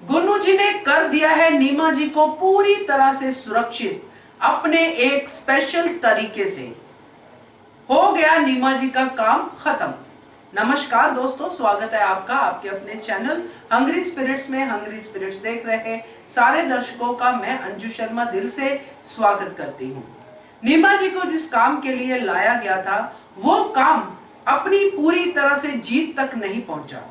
गुन्नू जी ने कर दिया है नीमा जी को पूरी तरह से सुरक्षित अपने एक स्पेशल तरीके से। हो गया नीमा जी का काम खत्म। नमस्कार दोस्तों, स्वागत है आपका आपके अपने चैनल हंग्री स्पिरिट्स में। हंग्री स्पिरिट्स देख रहे सारे दर्शकों का मैं अंजू शर्मा दिल से स्वागत करती हूँ। नीमा जी को जिस काम के लिए लाया गया था वो काम अपनी पूरी तरह से जीत तक नहीं पहुंचा।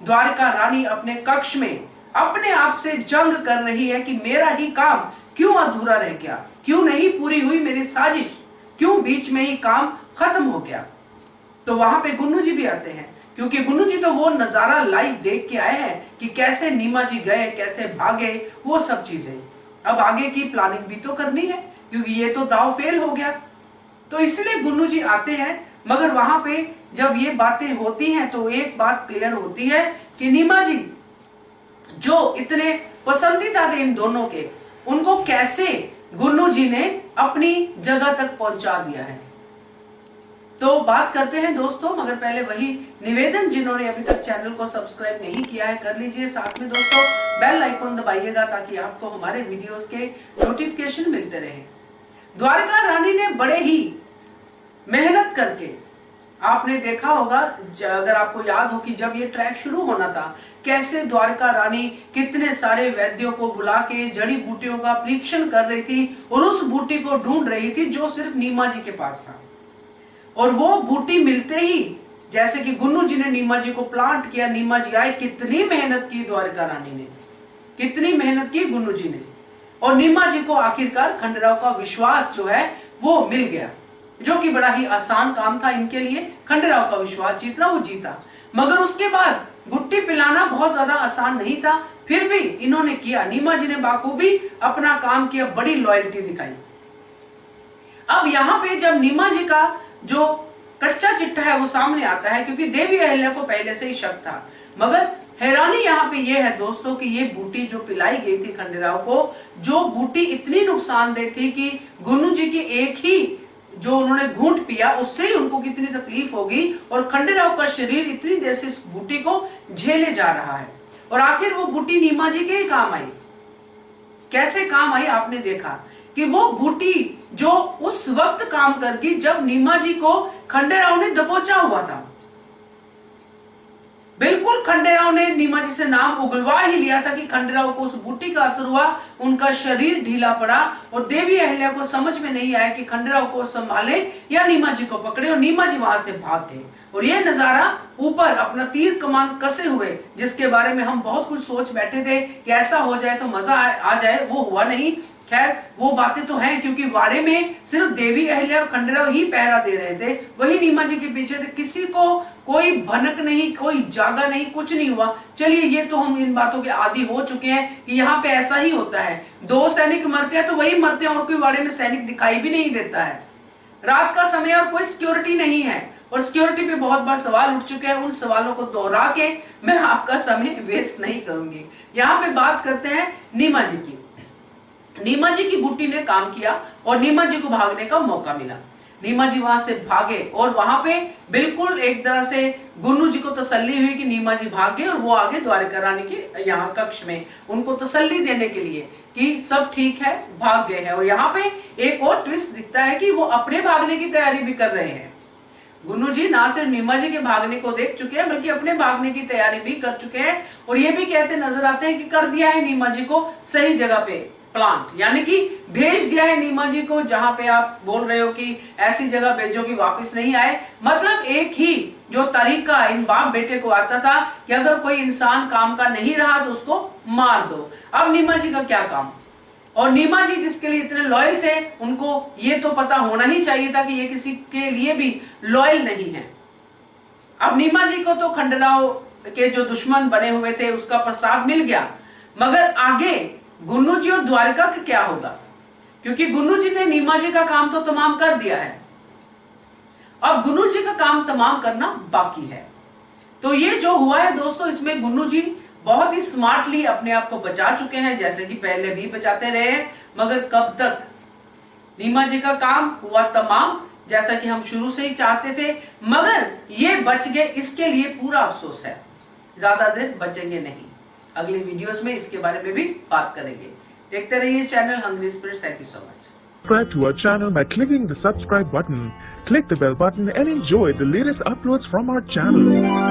द्वारका रानी अपने कक्ष में अपने आप से जंग कर रही है कि मेरा ही काम क्यों अधूरा रह गया, क्यों नहीं पूरी हुई मेरी साजिश, क्यों बीच में ही काम खत्म हो गया। तो वहां पे गुन्नू जी भी आते हैं, क्योंकि गुन्नू जी तो वो नजारा लाइव देख के आए हैं कि कैसे नीमा जी गए, कैसे भागे, वो सब चीजें। अब आगे की प्लानिंग भी तो करनी है, क्योंकि ये तो दाव फेल हो गया। तो इसलिए गुन्नू जी आते हैं। मगर वहां पे जब ये बातें होती हैं तो एक बात क्लियर होती है कि नीमा जी जो इतने पसंदीदा थे इन दोनों के, उनको कैसे गुन्नू जी ने अपनी जगह तक पहुंचा दिया है। तो बात करते हैं दोस्तों, मगर पहले वही निवेदन, जिन्होंने अभी तक चैनल को सब्सक्राइब नहीं किया है कर लीजिए। साथ में दोस्तों बेल आइकन दबाइएगा ताकि आपको हमारे वीडियोस के नोटिफिकेशन मिलते रहे। द्वारका रानी ने बड़े ही मेहनत करके, आपने देखा होगा, अगर आपको याद हो कि जब ये ट्रैक शुरू होना था, कैसे द्वारका रानी कितने सारे वैद्यों को बुला के जड़ी बूटियों का परीक्षण कर रही थी और उस बूटी को ढूंढ रही थी जो सिर्फ नीमा जी के पास था। और वो बूटी मिलते ही, जैसे कि गुन्नू जी ने नीमा जी को प्लांट किया, नीमा जी आए, कितनी मेहनत की द्वारका रानी ने, कितनी मेहनत की गुन्नू जी ने, और नीमा जी को आखिरकार खंडेराव का विश्वास जो है वो मिल गया, जो कि बड़ा ही आसान काम था इनके लिए। खंडेराव का विश्वास जीतना, वो जीता। मगर उसके बाद गुट्टी पिलाना बहुत ज्यादा आसान नहीं था, फिर भी इन्होंने किया। नीमा जी ने बाखूबी अपना काम किया, बड़ी लॉयल्टी दिखाई। अब यहाँ पे जब नीमा जी का जो कच्चा चिट्ठा है वो सामने आता है, क्योंकि देवी अहिल्या को पहले से ही शक था। मगर हैरानी यहाँ पे ये है दोस्तों कि ये बूटी जो पिलाई गई थी खंडेराव को, जो बूटी इतनी नुकसानदेह थी कि गुन्नू जी की एक ही जो उन्होंने घूंट पिया उससे ही उनको कितनी तकलीफ होगी, और खंडेराव का शरीर इतनी देर से इस बूटी को झेले जा रहा है। और आखिर वो बूटी नीमा जी के ही काम आई। कैसे काम आई आपने देखा कि वो बूटी जो उस वक्त काम करगी जब नीमा जी को खंडेराव ने दबोचा हुआ था। बिल्कुल खंडेराव ने नीमा जी से नाम उगलवा ही लिया था कि खंडेराव को उस बूटी का असर हुआ, उनका शरीर ढीला पड़ा, और देवी अहिल्या को समझ में नहीं आया कि खंडेराव को संभाले या नीमा जी को पकड़े, और नीमा जी वहां से भाग गए। और यह नजारा ऊपर अपना तीर कमान कसे हुए, जिसके बारे में हम बहुत कुछ सोच बैठे थे कि ऐसा हो जाए तो मजा आ जाए, वो हुआ नहीं। खैर वो बातें तो हैं, क्योंकि वाड़े में सिर्फ देवी अहिल्या और खंडेराव ही पहरा दे रहे थे, वही नीमा जी के पीछे थे। किसी को कोई भनक नहीं, कोई जागा नहीं, कुछ नहीं हुआ। चलिए ये तो हम इन बातों के आदी हो चुके हैं कि यहाँ पे ऐसा ही होता है, दो सैनिक मरते हैं तो वही मरते हैं, और कोई वाड़े में सैनिक दिखाई भी नहीं देता है। रात का समय और कोई सिक्योरिटी नहीं है, और सिक्योरिटी पे बहुत बार सवाल उठ चुके हैं। उन सवालों को दोहरा के मैं आपका समय वेस्ट नहीं करूंगी। यहाँ पे बात करते हैं नीमा जी की। नीमा जी की बूटी ने काम किया और नीमा जी को भागने का मौका मिला। नीमा जी वहां से भागे, और वहां पे बिल्कुल एक तरह से गुन्नू जी को तसल्ली हुई कि नीमा जी भाग गए, और वो आगे द्वारका रानी के यहाँ कक्ष में उनको तसल्ली देने के लिए कि सब ठीक है, भाग गए हैं। और यहाँ पे एक और ट्विस्ट दिखता है कि वो अपने भागने की तैयारी भी कर रहे हैं। गुन्नू जी ना सिर्फ नीमा जी के भागने को देख चुके हैं, बल्कि अपने भागने की तैयारी भी कर चुके हैं, और ये भी कहते नजर आते हैं कि कर दिया है नीमा जी को सही जगह पे प्लांट, यानी कि भेज दिया है नीमा जी को जहां पे आप बोल रहे हो कि ऐसी जगह भेजो कि वापस नहीं आए। मतलब एक ही जो तरीका इन बाप बेटे को आता था कि अगर कोई इंसान काम का नहीं रहा तो उसको मार दो। अब नीमा जी का क्या काम, और नीमा जी जिसके लिए इतने लॉयल थे, उनको ये तो पता होना ही चाहिए था कि ये किसी के लिए भी लॉयल नहीं है। अब नीमा जी को तो खंडेराव के जो दुश्मन बने हुए थे उसका प्रसाद मिल गया, मगर आगे गुन्नू जी और द्वारका का क्या होगा, क्योंकि गुन्नू जी ने नीमा जी का काम तो तमाम कर दिया है, अब गुन्नू जी का काम तमाम करना बाकी है। तो ये जो हुआ है दोस्तों, इसमें गुन्नू जी बहुत ही स्मार्टली अपने आप को बचा चुके हैं, जैसे कि पहले भी बचाते रहे। मगर कब तक नीमा जी का काम हुआ तमाम, जैसा कि हम शुरू से ही चाहते थे, मगर ये बच गए, इसके लिए पूरा अफसोस है। ज्यादा देर बचेंगे नहीं। अगली वीडियोस में इसके बारे में भी बात करेंगे। देखते रहिए channel hungry spirits. Thank you so much. Subscribe to our channel by clicking the subscribe button. Click the bell button and enjoy the latest uploads from our channel.